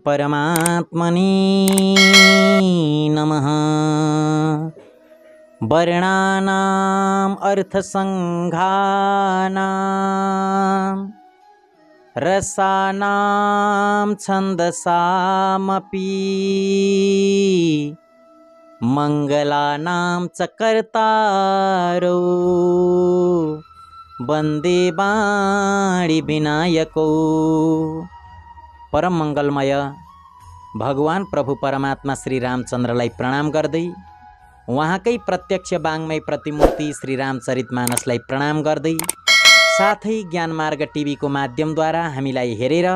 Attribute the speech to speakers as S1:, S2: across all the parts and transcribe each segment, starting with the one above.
S1: परमात्मने नमः। वर्णानाम् अर्थसङ्घानां रसानां छन्दसामपि मङ्गलानां च कर्तारौ वन्दे वाणी विनायकौ। परम मङ्गलमय भगवान प्रभु परमात्मा श्री रामचन्द्रलाई प्रणाम गर्दै, उहाँकै प्रत्यक्ष वाङ्मय प्रतिमूर्ति श्री रामचरितमानसलाई प्रणाम गर्दै, साथै ज्ञानमार्ग टिभीको माध्यमद्वारा हामीलाई हेरेर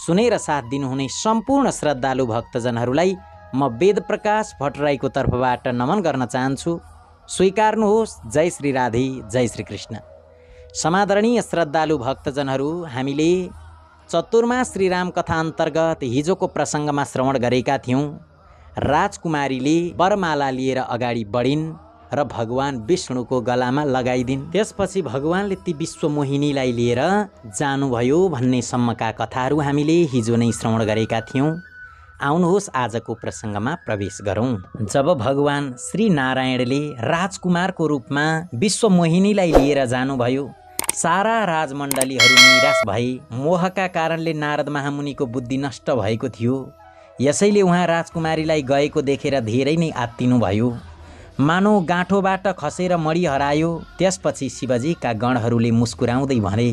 S1: सुनेर साथ दिनुहुने सम्पूर्ण श्रद्धालु भक्तजनहरूलाई म वेद प्रकाश भट्टराईको तर्फबाट नमन गर्न चाहन्छु। स्वीकार्नुहोस्। जय श्री राधे, जय श्री कृष्ण। समादरणीय श्रद्धालु भक्तजनहरू, हामीले चतुर्मा श्रीराम कथा अन्तर्गत हिजोको प्रसङ्गमा श्रवण गरेका थियौँ। राजकुमारीले वरमाला लिएर अगाडि बढिन् र भगवान विष्णुको गलामा लगाइदिन्। त्यसपछि भगवानले ती विश्वमोहिनीलाई लिएर जानुभयो भन्ने सम्मका कथाहरू हामीले हिजो नै श्रवण गरेका थियौँ। आउनुहोस् आजको प्रसङ्गमा प्रवेश गरौँ। जब भगवान श्री नारायणले राजकुमारको रूपमा विश्वमोहिनीलाई लिएर जानुभयो, सारा राजमण्डलीहरू निराश भए। मोहका कारणले नारद महामुनिको बुद्धि नष्ट भएको थियो। यसैले उहाँ राजकुमारीलाई गएको देखेर धेरै नै आत्तिनुभयो, मानौ गाँठोबाट खसेर मडी हरायो। त्यसपछि शिवजीका गणहरूले मुस्कुराउँदै भने,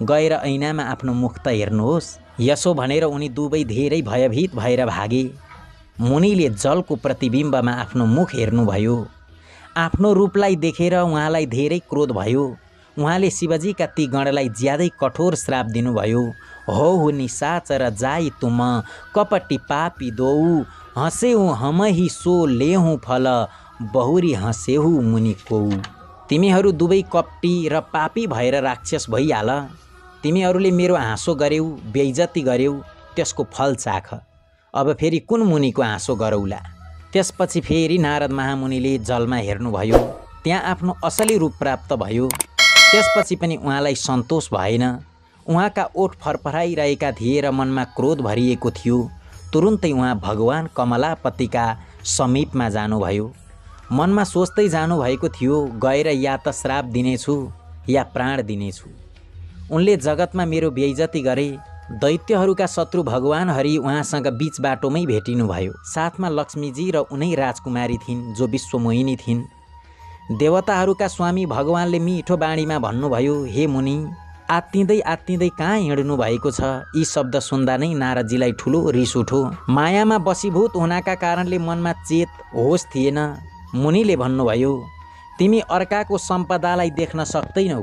S1: गएर ऐनामा आफ्नो मुख त हेर्नुहोस्। यसो भनेर उनी दुवै धेरै भयभीत भएर भागे। मुनिले जलको प्रतिबिम्बमा आफ्नो मुख हेर्नुभयो। आफ्नो रूपलाई देखेर उहाँलाई धेरै क्रोध भयो। उहाँले शिवजीका ती गणलाई ज्यादै कठोर श्राप दिनुभयो। हो निशाचर जाई तुम कपटी पापी दोऊ, हँसेहु हमही सो लेहु फल बहुरी हँसेहु मुनि कोऊ। तिमीहरू दुवै कपटी र पापी भएर राक्षस भइहाल। तिमीहरूले मेरो हाँसो गर्यौ, बेइज्जती गर्यौ, त्यसको फल चाख। अब फेरि कुन मुनिको हाँसो गरौला। त्यसपछि फेरि नारद महामुनिले जलमा हेर्नुभयो। त्यहाँ आफ्नो असली रूप प्राप्त भयो। त्यसपछि पनि उहाँलाई सन्तोष भएन। उहाँका ओठ फरफराइरहेका थिए र मनमा क्रोध भरिएको थियो। तुरुन्तै उहाँ भगवान कमलापतिका समीपमा जानुभयो। मनमा सोच्दै जानुभएको थियो, गएर या त श्राप दिनेछु या प्राण दिनेछु। उनले जगतमा मेरो बेइज्जती गरे। दैत्यहरूका शत्रु भगवान हरि उहाँसँग बीच बाटोमै भेटिनुभयो। साथमा लक्ष्मीजी र उनै राजकुमारी थिइन् जो विश्वमोहिनी थिइन्। देवताहरूका स्वामी भगवानले मिठो बाणीमा भन्नुभयो, हे मुनि, आत्तिँदै आत्तिँदै कहाँ हिँड्नु भएको छ। यी शब्द सुन्दा नै नारदजीलाई ठुलो रिस उठो। मायामा वशीभूत हुनाका कारणले मनमा चेत होस थिएन। मुनिले भन्नुभयो, तिमी अर्काको सम्पदालाई देख्न सक्दैनौ।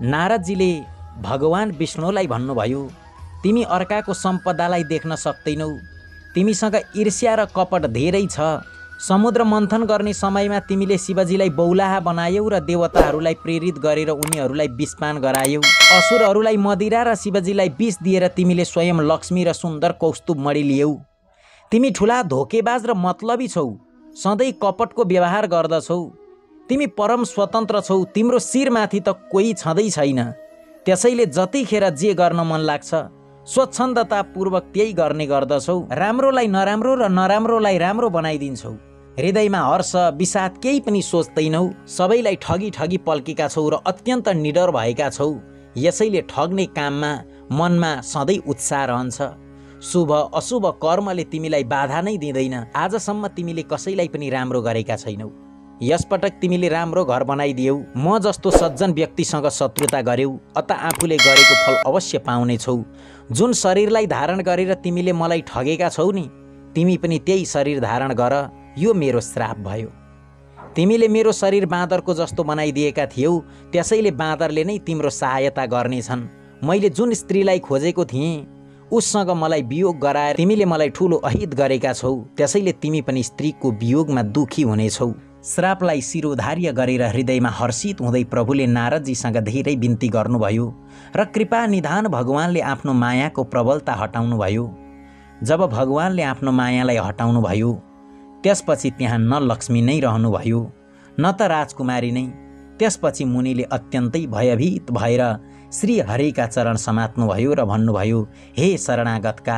S1: नारदजीले भगवान विष्णुलाई भन्नुभयो, तिमी अर्काको सम्पदालाई देख्न सक्दैनौ। तिमीसँग ईर्ष्या र कपट धेरै छ। समुद्र मन्थन गर्ने समयमा तिमीले शिवजीलाई बौलाहा बनायौ र देवताहरूलाई प्रेरित गरेर उनीहरूलाई विषपान गरायौ। असुरहरूलाई मदिरा र शिवजीलाई विष दिएर तिमीले स्वयं लक्ष्मी र सुन्दर कौस्तुभ मणि लियौ। तिमी ठुला धोकेबाज र मतलबी छौ। सधैँ कपटको व्यवहार गर्दछौ। तिमी परम स्वतन्त्र छौ। तिम्रो शिरमाथि त कोही छँदै छैन। त्यसैले जतिखेर जे गर्न मन लाग्छ स्वच्छन्दतापूर्वक त्यही गर्ने गर्दछौ। राम्रोलाई नराम्रो र नराम्रोलाई राम्रो बनाइदिन्छौ। हृदयमा हर्ष विषाद केही पनि सोच्दैनौ। सबैलाई ठगी ठगी पल्केका छौ र अत्यन्त निडर भएका छौ। यसैले ठग्ने काममा मनमा सधैँ उत्साह रहन्छ। शुभ अशुभ कर्मले तिमीलाई बाधा नै दिँदैन। आजसम्म तिमीले कसैलाई पनि राम्रो गरेका छैनौ। यसपटक तिमीले राम्रो घर बनाइदियौ। म जस्तो सज्जन व्यक्तिसँग शत्रुता गर्यौ, अत आफूले गरेको फल अवश्य पाउनेछौ। जुन शरीरलाई धारण गरेर तिमीले मलाई ठगेका छौ नि, तिमी पनि त्यही शरीर धारण गर। यो मेरो श्राप भयो। तिमीले मेरो शरीर बाँदरको जस्तो बनाइदिएका थियौ, त्यसैले बाँदरले नै तिम्रो सहायता गर्नेछन्। मैले जुन स्त्रीलाई खोजेको थिएँ उससँग मलाई वियोग गराएर तिमीले मलाई ठुलो अहित गरेका छौ। त्यसैले तिमी पनि स्त्रीको वियोगमा दुखी हुनेछौ। श्रापलाई शिरोधार्य गरेर हृदयमा हर्षित हुँदै प्रभुले नारदजीसँग धेरै बिन्ती गर्नुभयो र कृपा निधान भगवानले आफ्नो मायाको प्रबलता हटाउनुभयो। जब भगवानले आफ्नो मायालाई हटाउनुभयो, त्यसपछि त्यहाँ न लक्ष्मी नै रहनुभयो न त राजकुमारी नै। त्यसपछि मुनिले अत्यन्तै भयभीत भएर श्री हरिका चरण समात्नुभयो र भन्नुभयो, हे शरणागतका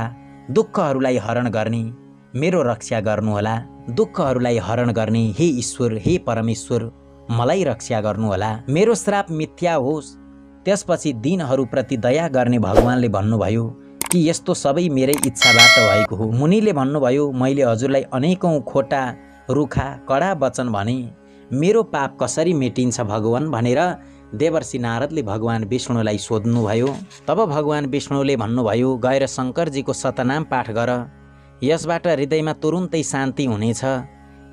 S1: दुःखहरूलाई हरण गर्ने मेरो रक्षा गर्नुहोला। दुःखहरूलाई हरण गर्ने हे ईश्वर, हे परमेश्वर, मलाई रक्षा गर्नुहोला। मेरो श्राप मिथ्या होस्। त्यसपछि दिनहरूप्रति दया गर्ने भगवानले भन्नुभयो कि यस्तो सबै मेरै इच्छाबाट भएको हो। मुनिले भन्नुभयो, मैले हजुरलाई अनेकौं खोटा, रुखा, कडा वचन भने, मेरो पाप कसरी मेटिन्छ भगवान भनेर देवर्षि नारदले भगवान विष्णुलाई सोध्नुभयो। तब भगवान विष्णुले भन्नुभयो, गएर शङ्करजीको शतनाम पाठ गर, यसबाट हृदयमा तुरुन्तै शान्ति हुनेछ।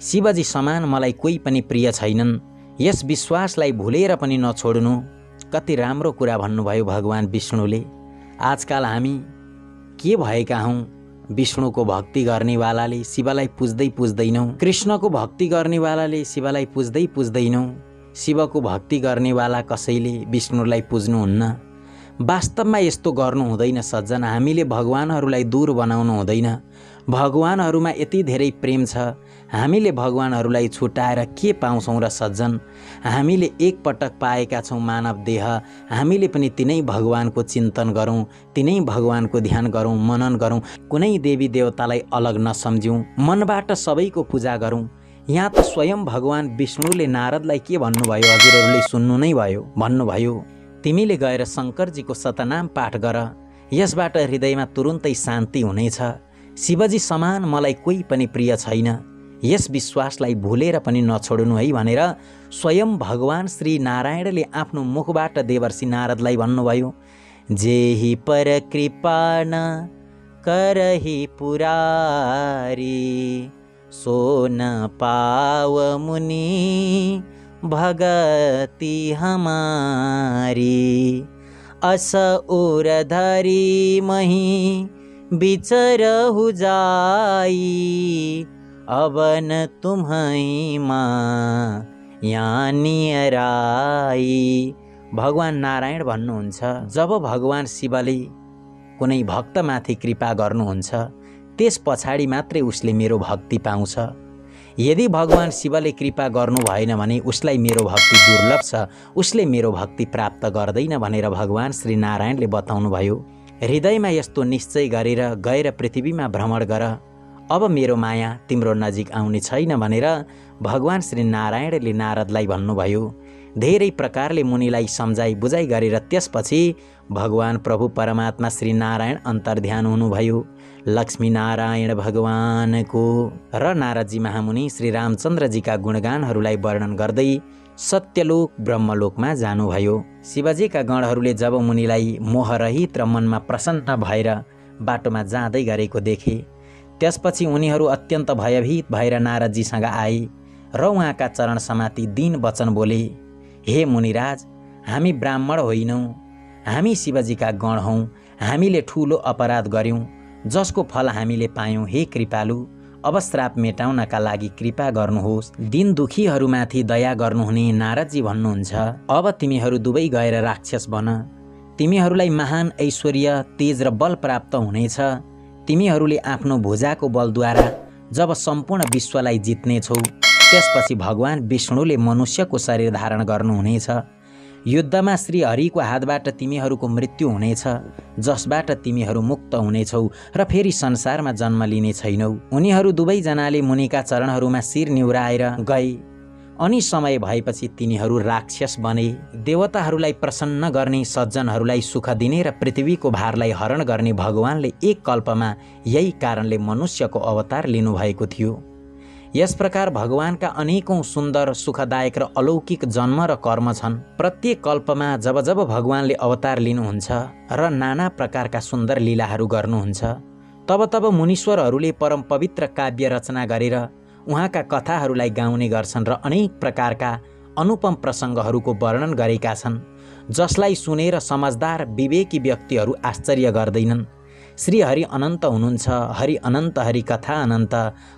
S1: शिवजी समान मलाई कोही पनि प्रिय छैनन्, यस विश्वासलाई भुलेर पनि नछोड्नु। कति राम्रो कुरा भन्नुभयो भगवान विष्णुले। आजकल हामी के भएका हौँ? विष्णुको भक्ति गर्नेवालाले शिवलाई पुज्दै पुज्दैनौँ, कृष्णको भक्ति गर्नेवालाले शिवलाई पुज्दै पुज्दैनौँ, शिवको भक्ति गर्नेवाला कसैले विष्णुलाई पुज्नुहुन्न। वास्तवमा यस्तो गर्नु हुँदैन सज्जन। हामीले भगवानहरूलाई दूर बनाउनु हुँदैन। भगवानहरूमा यति धेरै प्रेम छ, हामीले भगवानहरूलाई छुटाएर के पाउँछौँ र सज्जन? हामीले एकपटक पाएका छौँ मानव देह, हामीले पनि तिनै भगवानको चिन्तन गरौँ, तिनै भगवानको ध्यान गरौँ, मनन गरौँ, कुनै देवी देवतालाई अलग नसम्झौँ, मनबाट सबैको पूजा गरौँ। यहाँ त स्वयं भगवान विष्णुले नारदलाई के भन्नुभयो हजुरहरूले सुन्नु नै भयो। भन्नुभयो, तिमीले गएर शङ्करजीको शतनाम पाठ गर, यसबाट हृदयमा तुरुन्तै शान्ति हुनेछ। शिवजी समान मलाई कोही पनि प्रिय छैन, यस विश्वासलाई भुलेर पनि नछोड्नु है भनेर स्वयं भगवान श्री नारायणले आफ्नो मुखबाट देवर्षि नारदलाई भन्नुभयो। जेहि पर कृपा न करहि पुरारी, सो न पाव मुनि भगति हमारी। अस उर धरी मही बिचरहु जाई, अवन तुम्है माँ यहाँ नियराई। भगवान नारायण भन्नुहुन्छ, जब भगवान शिवले कुनै भक्तमाथि कृपा गर्नुहुन्छ त्यस पछाडि मात्रै उसले मेरो भक्ति पाउँछ। यदि भगवान शिवले कृपा गर्नु भएन भने उसलाई मेरो भक्ति दुर्लभ छ, उसले मेरो भक्ति प्राप्त गर्दैन भनेर भगवान श्री नारायणले बताउनु भयो। हृदयमा यस्तो निश्चय गरेर गएर पृथ्वीमा भ्रमण गर, अब मेरो माया तिम्रो नजिक आउने छैन भनेर भगवान श्री नारायणले नारदलाई भन्नुभयो। धेरै प्रकारले मुनिलाई सम्झाइ बुझाइ गरेर त्यसपछि भगवान प्रभु परमात्मा श्री नारायण अन्तर्ध्यान हुनुभयो लक्ष्मी नारायण भगवानको। र नारदजी महामुनि श्री रामचन्द्रजीका गुणगानहरूलाई वर्णन गर्दै सत्यलोक ब्रह्मलोकमा जानुभयो। शिवजीका गणहरूले जब मुनिलाई मोहरहित र मनमा प्रसन्न भएर बाटोमा जाँदै गरेको देखे, त्यसपछि उनीहरू अत्यन्त भयभीत भएर नारदजीसँग आए र उहाँका चरण समाती दीन वचन बोले, हे मुनिराज, हामी ब्राह्मण होइनौँ, हामी शिवजीका गण हौँ, हामीले ठुलो अपराध गर्यौँ जसको फल हामीले पायौँ। हे कृपालु, अब श्राप मेटाउनका लागि कृपा गर्नुहोस्। दिन दुखीहरूमाथि दया गर्नुहुने नारदजी भन्नुहुन्छ, अब तिमीहरू दुवै गएर राक्षस बन, तिमीहरूलाई महान ऐश्वर्य, तेज र बल प्राप्त हुनेछ। तिमीहरूले आफ्नो भुजाको बलद्वारा जब सम्पूर्ण विश्वलाई जित्नेछौ, त्यसपछि भगवान विष्णुले मनुष्यको शरीर धारण गर्नुहुनेछ। युद्धमा श्री हरिको हातबाट तिमीहरूको मृत्यु हुनेछ, जसबाट तिमीहरू मुक्त हुनेछौ र फेरि संसारमा जन्म लिने छैनौ। उनीहरू दुवैजनाले मुनिका चरणहरूमा शिर निहुराएर गए, अनि समय भएपछि तिनीहरू राक्षस बने। देवताहरूलाई प्रसन्न गर्ने, सज्जनहरूलाई सुख दिने र पृथ्वीको भारलाई हरण गर्ने भगवानले एक कल्पमा यही कारणले मनुष्यको अवतार लिनुभएको थियो। यस प्रकार भगवानका अनेकौं सुन्दर, सुखदायक र अलौकिक जन्म र कर्म छन्। प्रत्येक कल्पमा जब जब भगवानले अवतार लिनुहुन्छ र नाना प्रकारका सुन्दर लीलाहरू गर्नुहुन्छ, तब तब मुनीश्वरहरूले परम पवित्र काव्य रचना गरेर उहाँका कथाहरूलाई गाउने गर्छन् र अनेक प्रकारका अनुपम प्रसङ्गहरूको वर्णन गरेका छन्, जसलाई सुनेर समझदार विवेकी व्यक्तिहरू आश्चर्य गर्दैनन्। श्री हरि अनन्त हुनुहुन्छ, हरि अनन्त, हरि कथा अनन्त,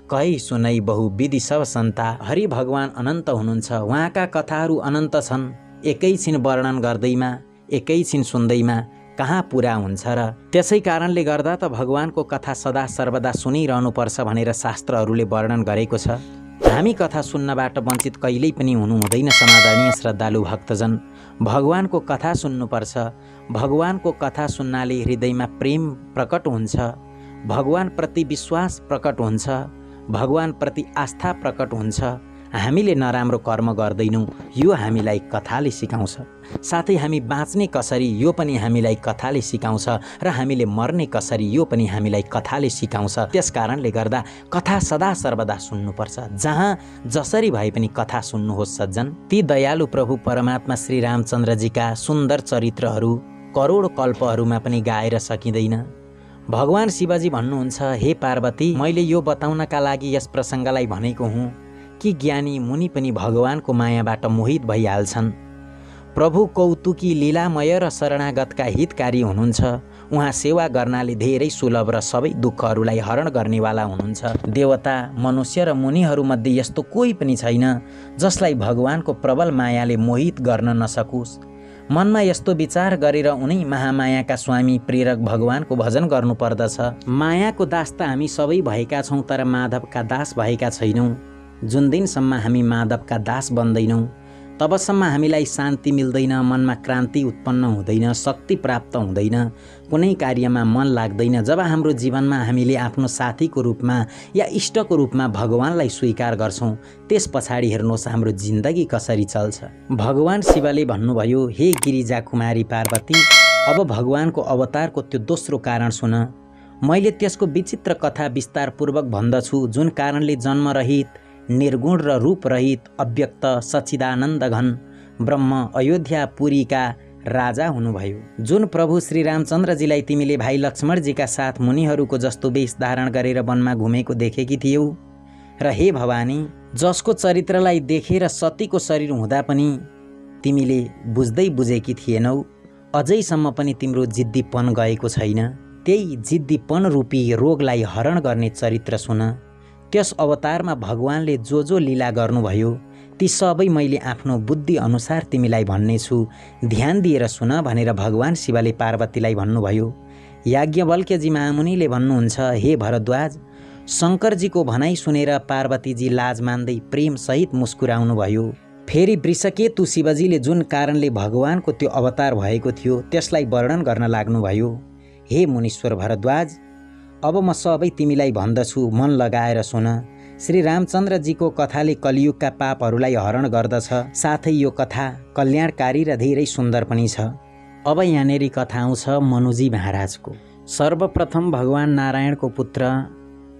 S1: कही सुनै बहु विधि सब सन्ता। हरि भगवान अनन्त हुनुहुन्छ, उहाँका कथाहरू अनन्त छन्। एकैछिन वर्णन गर्दैमा, एकैछिन सुन्दैमा कहाँ पुरा हुन्छ र? त्यसै कारणले गर्दा त भगवानको कथा सदा सर्वदा सुनिरहनुपर्छ भनेर शास्त्रहरूले वर्णन गरेको छ। हामी कथा सुन्नबाट वञ्चित कहिल्यै पनि हुनु हुँदैन। समादरणीय श्रद्धालु भक्तजन, भगवानको कथा सुन्नुपर्छ। भगवानको कथा सुन्नाले हृदयमा प्रेम प्रकट हुन्छ। भगवानप्रति विश्वास प्रकट हुन्छ, भगवानप्रति आस्था प्रकट हुन्छ। हामीले नराम्रो कर्म गर्दैनौँ यो हामीलाई कथाले सिकाउँछ। साथै हामी बाँच्ने कसरी यो पनि हामीलाई कथाले सिकाउँछ र हामीले मर्ने कसरी यो पनि हामीलाई कथाले सिकाउँछ। त्यस कारणले गर्दा कथा सदा सर्वदा सुन्नुपर्छ। जहाँ जसरी भए पनि कथा सुन्नुहोस् सज्जन। ती दयालु प्रभु परमात्मा श्री रामचन्द्रजीका सुन्दर चरित्रहरू करोड कल्पहरूमा पनि गाएर सकिँदैन। भगवान शिवजी भन्नुहुन्छ, हे पार्वती, मैले यो बताउनका लागि यस प्रसङ्गलाई भनेको हुँ कि ज्ञानी मुनि पनि भगवानको मायाबाट मोहित भइहाल्छन्। प्रभु कौतुकी लीलामय र शरणागतका हितकारी हुनुहुन्छ। उहाँ सेवा गर्नाले धेरै सुलभ र सबै दुःखहरूलाई हरण गर्नेवाला हुनुहुन्छ। देवता, मनुष्य र मुनिहरूमध्ये यस्तो कोही पनि छैन जसलाई भगवानको प्रबल मायाले मोहित गर्न नसकोस्। मनमा यस्तो विचार गरेर उनै महामायाका स्वामी प्रेरक भगवानको भजन गर्नुपर्दछ। मायाको दास त हामी सबै भएका छौँ, तर माधवका दास भएका छैनौँ। जुन दिनसम्म हामी माधवका दास बन्दैनौँ तबसम्म हामीलाई शान्ति मिल्दैन, मनमा क्रान्ति उत्पन्न हुँदैन, शक्ति प्राप्त हुँदैन, कुनै कार्यमा मन लाग्दैन। जब हाम्रो जीवनमा हामीले आफ्नो साथीको रूपमा या इष्टको रूपमा भगवानलाई स्वीकार गर्छौँ, त्यस पछाडि हेर्नुहोस् हाम्रो जिन्दगी कसरी चल्छ। भगवान शिवले भन्नुभयो, हे गिरिजा कुमारी पार्वती, अब भगवानको अवतारको त्यो दोस्रो कारण सुन। मैले त्यसको विचित्र कथा विस्तारपूर्वक भन्दछु। जुन कारणले जन्मरहित, निर्गुण र रूपरहित अव्यक्त सच्चिदानन्द घन ब्रह्म अयोध्यापुरीका राजा हुनुभयो। जुन प्रभु श्री रामचन्द्रजीलाई तिमीले भाइ लक्ष्मणजीका साथ मुनिहरूको जस्तो वेश धारण गरेर वनमा घुमेको देखेकी थियौ। र हे भवानी, जसको चरित्रलाई देखेर सतीको शरीर हुँदा पनि तिमीले बुझेकी थिएनौ, अझैसम्म पनि तिम्रो जिद्दीपन गएको छैन। त्यही जिद्दीपन रूपी रोगलाई हरण गर्ने चरित्र सुन। त्यस अवतारमा भगवानले जो लीला गर्नुभयो ती सबै मैले आफ्नो बुद्धि अनुसार तिमीलाई भन्नेछु, ध्यान दिएर सुन भनेर भगवान शिवले पार्वतीलाई भन्नुभयो। याज्ञवल्क्यजी महामुनिले भन्नुहुन्छ, हे भरद्वाज, शङ्करजीको भनाइ सुनेर पार्वतीजी लाज मान्दै प्रेम सहित मुस्कुराउनु भयो। फेरि वृषकेतु शिवजीले जुन कारणले भगवानको त्यो अवतार भएको थियो त्यसलाई वर्णन गर्न लाग्नुभयो। हे मुनीश्वर भरद्वाज, अब म सबै तिमीलाई भन्दछु, मन लगाएर सुन। श्री रामचन्द्रजीको कथाले कलियुगका पापहरूलाई हरण गर्दछ। साथै यो कथा कल्याणकारी र धेरै सुन्दर पनि छ। अब यहाँनेरि कथा आउँछ मनुजी महाराजको। सर्वप्रथम भगवान नारायणको पुत्र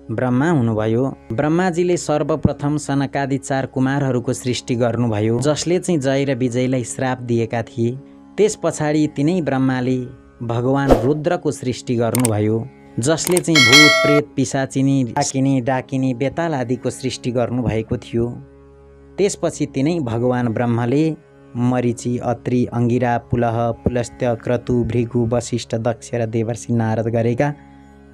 S1: ब्रह्मा हुनुभयो। ब्रह्माजीले सर्वप्रथम सनकादि 4 कुमारहरूको सृष्टि गर्नुभयो, जसले चाहिँ जय र विजयलाई श्राप दिएका थिए। त्यस पछाडि तिनै ब्रह्माले भगवान रुद्रको सृष्टि गर्नुभयो, जसले चाहिँ भूत प्रेत पिशाचिनी डाकिनी बेताल आदिको सृष्टि गर्नुभएको थियो। त्यसपछि तिनै भगवान ब्रह्मले मरीचि, अत्रि, अंगिरा, पुलह, पुलस्त्य, क्रतु, भृगु, वशिष्ठ, दक्ष र देवर्षि नारद गरेका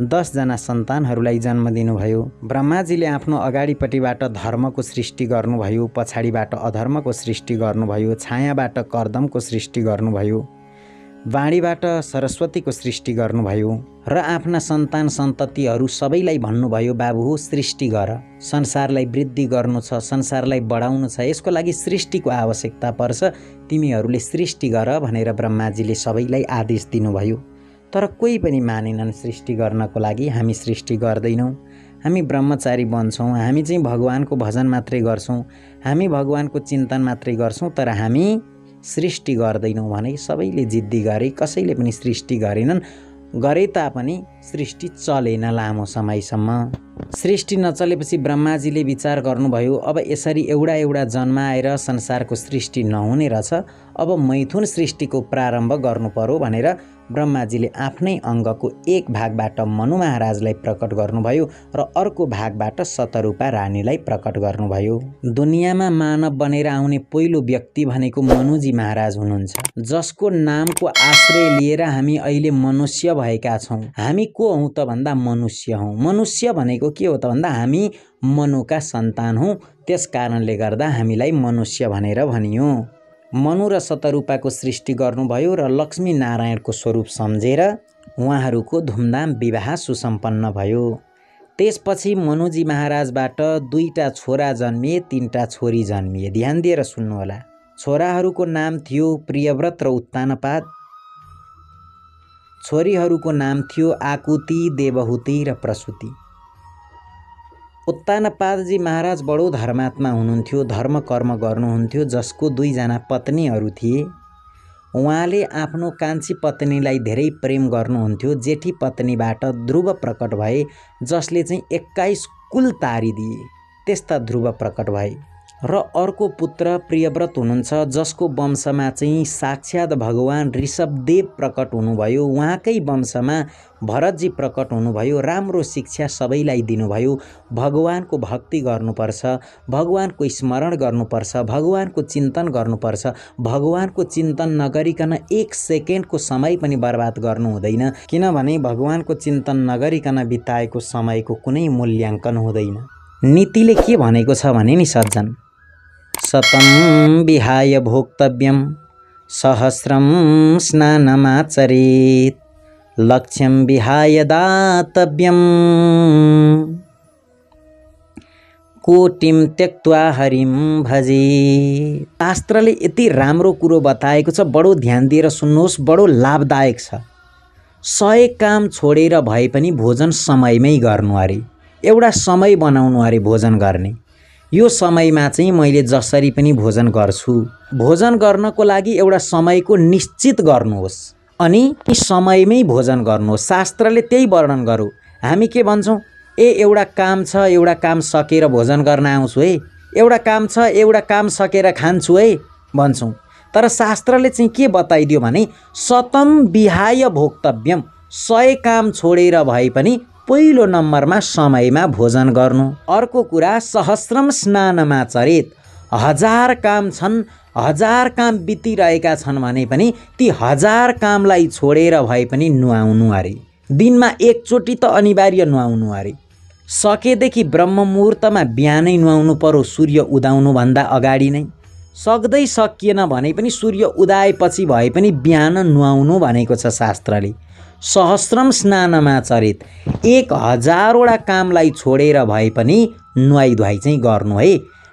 S1: 10 जना सन्तानहरूलाई जन्म दिनुभयो। ब्रह्माजीले आफ्नो अगाडिपट्टिबाट धर्मको सृष्टि गर्नुभयो, पछाडिबाट अधर्मको सृष्टि गर्नुभयो, छायाबाट कर्दमको सृष्टि गर्नुभयो, वाणीबाट सरस्वतीको सृष्टि गर्नुभयो र आफ्ना सन्तान सन्ततिहरू सबैलाई भन्नुभयो, बाबु सृष्टि गर, संसारलाई वृद्धि गर्नु छ, संसारलाई बढाउनु छ, यसको लागि सृष्टिको आवश्यकता पर्छ, तिमीहरूले सृष्टि गर भनेर ब्रह्माजीले सबैलाई आदेश दिनुभयो। तर कोही पनि मानेनन् सृष्टि गर्नको लागि। हामी सृष्टि गर्दैनौँ, हामी ब्रह्मचारी बन्छौँ, हामी चाहिँ भगवानको भजन मात्रै गर्छौँ, हामी भगवानको चिन्तन मात्रै गर्छौँ, तर हामी सृष्टि गर्दैनौँ भने सबैले जिद्दी गरे। कसैले पनि सृष्टि गरेनन्, गरे तापनि सृष्टि चलेन लामो समयसम्म। सृष्टि नचलेपछि ब्रह्माजीले विचार गर्नुभयो, अब यसरी एउटा जन्माएर संसारको सृष्टि नहुने रहेछ, अब मैथुन सृष्टिको प्रारम्भ गर्नु पर्यो भनेर ब्रह्माजीले आफ्नै अङ्गको एक भागबाट मनु महाराजलाई प्रकट गर्नुभयो र अर्को भागबाट शतरूपा रानीलाई प्रकट गर्नुभयो। दुनियाँमा मानव बनेर आउने पहिलो व्यक्ति भनेको मनुजी महाराज हुनुहुन्छ, जसको नामको आश्रय लिएर हामी अहिले मनुष्य भएका छौँ। हामी को हौँ त भन्दा मनुष्य हौँ। मनुष्य भनेको के हो त भन्दा हामी मनुका सन्तान हौँ। त्यस कारणले गर्दा हामीलाई मनुष्य भनेर भनियो। मनु र शतरूपाको सृष्टि गर्नुभयो र लक्ष्मी नारायणको स्वरूप सम्झेर उहाँहरूको धुमधाम विवाह सुसम्पन्न भयो। त्यसपछि मनुजी महाराजबाट 2टा छोरा जन्मिए, 3टा छोरी जन्मिए। ध्यान दिएर सुन्नुहोला। छोराहरूको नाम थियो प्रियव्रत र उत्तानपाद। छोरीहरूको नाम थियो आकुति, देवहुति र प्रसूति। उत्तानपादजी महाराज बडो धर्मात्मा हुनुहुन्थ्यो, धर्म कर्म गर्नुहुन्थ्यो, जसको 2 जना पत्नीहरू थिए। उहाँले आफ्नो कान्छी पत्नीलाई धेरै प्रेम गर्नुहुन्थ्यो। जेठी पत्नीबाट ध्रुव प्रकट भए, जसले चाहिँ 21 कुल तारिदिए, त्यस्ता ध्रुव प्रकट भए। र अर्को पुत्र प्रियव्रत हुनुहुन्छ, जसको वंशमा चाहिँ साक्षात भगवान ऋषभदेव प्रकट हुनुभयो। उहाँकै वंशमा भरतजी प्रकट हुनुभयो। राम्रो शिक्षा सबैलाई दिनुभयो। भगवानको भक्ति गर्नुपर्छ, भगवानको स्मरण गर्नुपर्छ, भगवानको चिन्तन गर्नुपर्छ। भगवानको चिन्तन नगरिकन 1 सेकेन्डको समय पनि बर्बाद गर्नु हुँदैन, किनभने भगवानको चिन्तन नगरिकन बिताएको समयको कुनै मूल्याङ्कन हुँदैन। नीतिले के भनेको छ भने नि सज्जन, शतं विहाय भोक्तव्यं सहस्रं स्नानमाचरेत् लक्ष्यं विहाय दातव्यं कोटिं त्यक्त्वा हरिं भजेत्। शास्त्रले यति राम्रो कुरो बताएको छ, बडो ध्यान दिएर सुन्नुहोस्, बडो लाभदायक छ। 100 काम छोडेर भए पनि भोजन समयमै गर्नु अरे, एउटा समय बनाउनु अरे भोजन गर्ने। यो समयमा चाहिँ मैले जसरी पनि भोजन गर्छु। भोजन गर्नको लागि एउटा समयको निश्चित गर्नुहोस् अनि समयमै भोजन गर्नुहोस्। शास्त्रले त्यही वर्णन गरौँ। हामी के भन्छौँ, एउटा काम छ, एउटा काम सकेर भोजन गर्न आउँछु है, एउटा काम छ, एउटा काम सकेर खान्छु है भन्छौँ। तर शास्त्रले चाहिँ के बताइदियो भने शतं विहाय भोक्तव्यम, 100 काम छोडेर भए पनि पहिलो नम्बरमा समयमा भोजन गर्नु। अर्को कुरा सहस्रम स्नानमाचरेत्, 1000 काम छन्, 1000 काम बितिरहेका छन् भने पनि ती 1000 कामलाई छोडेर भए पनि नुहाउनु अरे। दिनमा एकचोटि त अनिवार्य नुहाउनु अरे। सकेदेखि ब्रह्म मुहुर्तमा बिहानै नुहाउनु पर्यो, सूर्य उदाउनुभन्दा अगाडि नै। सक्दै सकिएन भने पनि सूर्य उदाएपछि भए पनि बिहान नुहाउनु भनेको छ शास्त्रले। सहस्रम स्नानमाचरेत्, 1000वटा कामलाई छोडेर भए पनि नुहाइधुवाइ चाहिँ गर्नु है।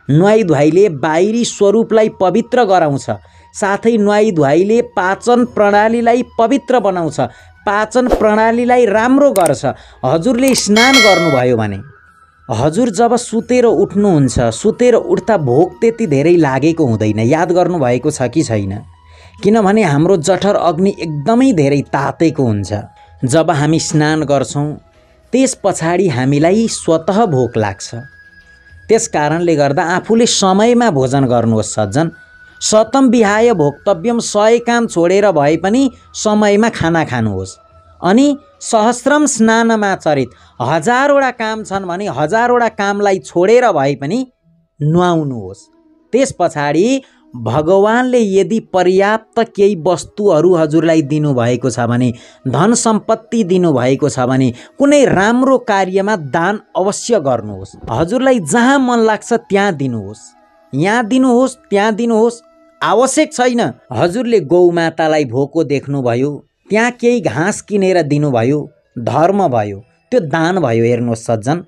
S1: नुहाइधुवाइले बाहिरी स्वरूपलाई पवित्र गराउँछ, साथै नुहाइधुवाइले पाचन प्रणालीलाई पवित्र बनाउँछ, पाचन प्रणालीलाई राम्रो गर्छ। हजुरले स्नान गर्नुभयो भने हजुर जब सुतेर उठ्नुहुन्छ, सुतेर उठ्दा भोक त्यति धेरै लागेको हुँदैन। याद गर्नुभएको छ कि छैन? किनभने हाम्रो जठर अग्नि एकदमै धेरै तातेको हुन्छ। जब हामी स्नान गर्छौँ त्यस पछाडि हामीलाई स्वतः भोक लाग्छ। त्यस कारणले गर्दा आफूले समयमा भोजन गर्नुहोस् सज्जन। शतं विहाय भोक्तव्यम, 100 काम छोडेर भए पनि समयमा खाना खानुहोस्। अनि सहस्रम स्नानमाचरेत्, 1000वटा काम छन् भने 1000वटा कामलाई छोडेर भए पनि नुहाउनुहोस्। त्यस पछाडि भगवानले यदि पर्याप्त केही वस्तुहरू हजुरलाई दिनुभएको छ भने, धन सम्पत्ति दिनुभएको छ भने कुनै राम्रो कार्यमा दान अवश्य गर्नुहोस्। हजुरलाई जहाँ मन लाग्छ त्यहाँ दिनुहोस्, यहाँ दिनुहोस्, त्यहाँ दिनुहोस्। आवश्यक छैन हजुरले गौमातालाई भोको देख्नुभयो, त्यहाँ केही घाँस किनेर दिनुभयो, धर्म भयो, त्यो दान भयो। हेर्नुहोस् सज्जन,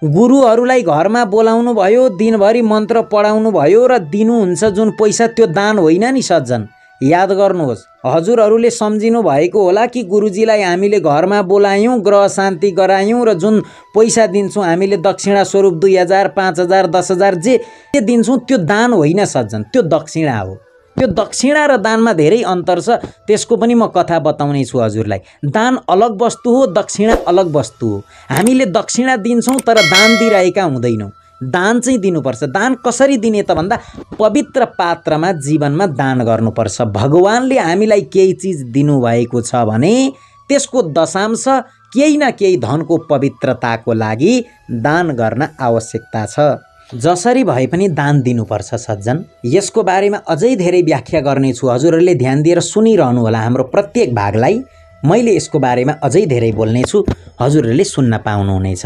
S1: गुरुहरूलाई घरमा बोलाउनु भयो, दिनभरि मन्त्र पढाउनु भयो र दिनुहुन्छ जुन पैसा, त्यो दान होइन नि सज्जन। याद गर्नुहोस्, हजुरहरूले सम्झिनु भएको होला कि गुरुजीलाई हामीले घरमा बोलायौँ, ग्रह शान्ति गरायौँ र जुन पैसा दिन्छौँ हामीले दक्षिणा स्वरूप 2000, 5000, 10000 जे दिन्छौँ त्यो दान होइन सज्जन, त्यो दक्षिणा हो। त्यो दक्षिणा र दानमा धेरै अन्तर छ, त्यसको पनि म कथा बताउने छु हजुरलाई। दान अलग वस्तु हो, दक्षिणा अलग वस्तु हो। हामीले दक्षिणा दिन्छौँ तर दान दिइरहेका हुँदैनौँ। दान चाहिँ दिनुपर्छ। दान कसरी दिने त भन्दा पवित्र पात्रमा जीवनमा दान गर्नुपर्छ। भगवानले हामीलाई केही चिज दिनुभएको छ भने त्यसको दशांश केही न केही धनको पवित्रताको लागि दान गर्न आवश्यकता छ। जसरी भए पनि दान दिनुपर्छ सज्जन। यसको बारेमा अझै धेरै व्याख्या गर्नेछु, हजुरहरूले ध्यान दिएर सुनिरहनु होला हाम्रो प्रत्येक भागलाई। मैले यसको बारेमा अझै धेरै बोल्नेछु, हजुरहरूले सुन्न पाउनुहुनेछ।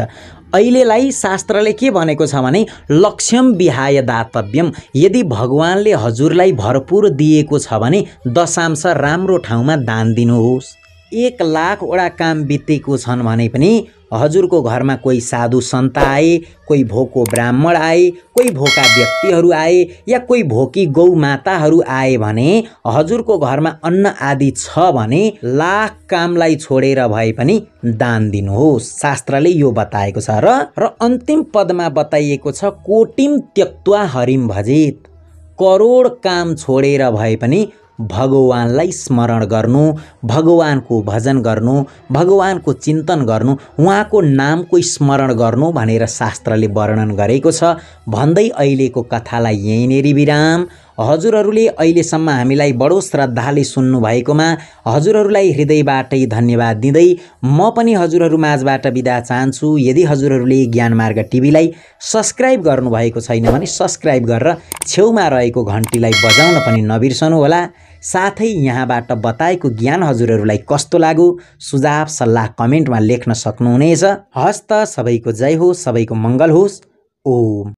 S1: अहिलेलाई शास्त्रले के भनेको छ भने लक्ष्यम विहाय दातव्यम। यदि भगवानले हजुरलाई भरपुर दिएको छ भने दशांश राम्रो ठाउँमा दान दिनुहोस्। 1,00,000वटा काम बितेको छन् भने पनि हजुरको घरमा कोही साधु सन्त आए, कोही भोको ब्राह्मण आए, कोही भोका व्यक्तिहरू आए या कोही भोकी गौ माताहरू आए भने हजुरको घरमा अन्न आदि छ भने 1,00,000 कामलाई छोडेर भए पनि दान दिनुहोस्। शास्त्रले यो बताएको छ र अन्तिम पदमा बताइएको छ कोटिम त्यक्त्वा हरिम भजेत। करोड काम छोडेर भए पनि भगवानलाई स्मरण गर्नु, भगवानको भजन गर्नु, भगवानको चिन्तन गर्नु, उहाँको नामको स्मरण गर्नु भनेर शास्त्रले वर्णन गरेको छ। भन्दै अहिलेको कथालाई यहीँनेरि विराम। हजुरहरूले अहिलेसम्म हामीलाई बडो श्रद्धाले सुन्नु भएकोमा हजुरहरूलाई हृदयबाटै धन्यवाद दिँदै म पनि हजुरहरू माझबाट बिदा चाहन्छु। यदि हजुरहरूले ज्ञानमार्ग टिभीलाई सब्स्क्राइब गर्नुभएको छैन भने सब्स्क्राइब गरेर छेउमा रहेको घन्टीलाई बजाउन पनि नबिर्सनु होला। साथै यहाँबाट बताएको ज्ञान हजुरहरूलाई कस्तो लाग्यो सुझाव सल्लाह कमेन्टमा लेख्न सक्नुहुनेछ। हस्त सबैको जय होस्, सबैको मङ्गल होस्। ओम